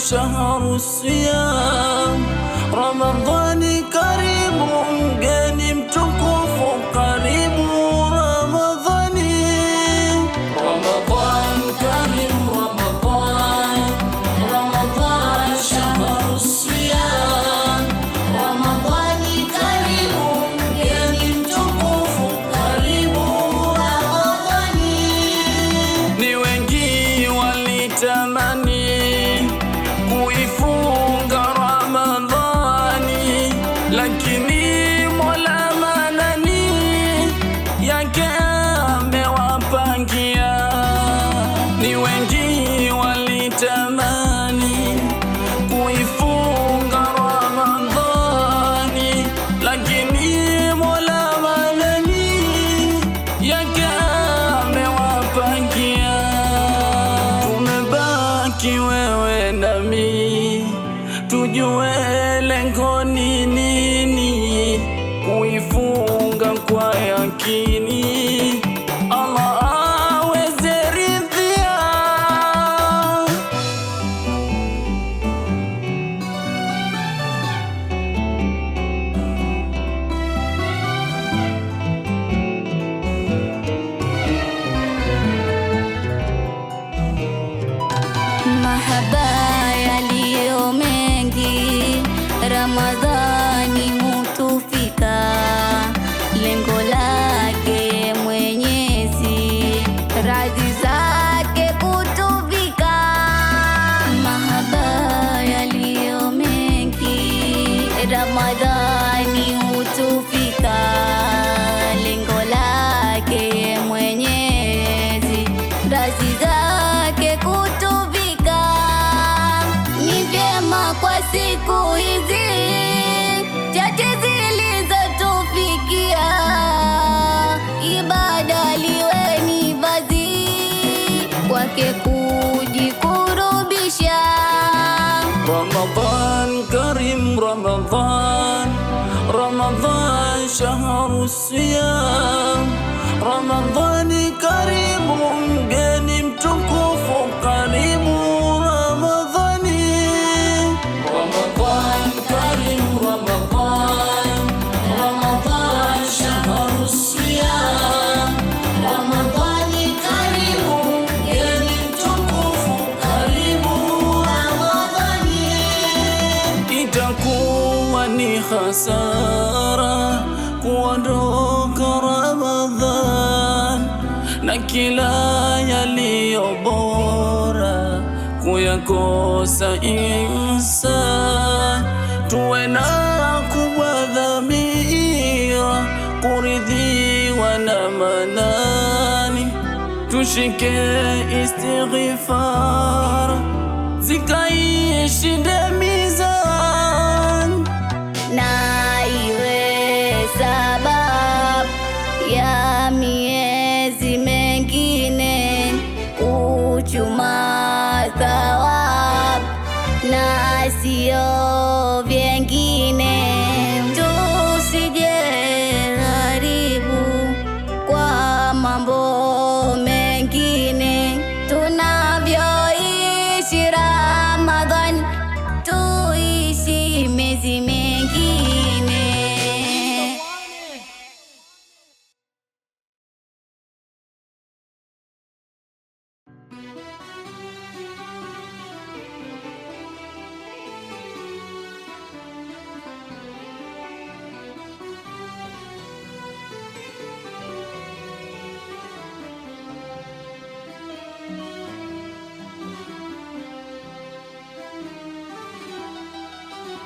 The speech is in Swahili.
شهر الصيام رمضان كريم mgeni mtukufu karibu Ramadhani. Ramadhan karim Ramadhan, Ramadhan shahru siyam Ramadhani karim mgeni mtukufu karibu Ramadhani. Ni wengi walitamani kuifunga Ramadhani, lakini Mola manani yake amewapangia. Ni wengi walitamani kuifunga Ramadhani, lakini Mola manani yake amewapangia. Tumebaki wewe nami, tujue lengo ni nini, kuifunga kwa yakini Allah aweze ridhia. Mahaba yaliyo mengi, Ramadhani hutufika, lengo lake Mwenyezi, radhi zake kutuvika. Mahaba yaliyo mengi, Ramadhani hutufika, lengo lake Mwenyezi, radhi zake kutuvika. Ni vyema kwa siku hizi chache zilizotufikia, ibada liwe ni vazi kwake kujikurubisha. Ramadhan karim Ramadhan, Ramadhan shahru siyam Ramadhani karim mgeni mtukufu karibu Ramadhani. Ramadhan karim Ramadhan, Ramadhan shahru siyam Ramadhani karim mgeni mtukufu karibu Ramadhani. Itakuwa ni hasara kuondoka Ramadhan, na kila yaliyo bora kuyakosa insan. Tuwe na kubwa dhamira kuridhiwa na manani, tushike istighfar zikaishi ndani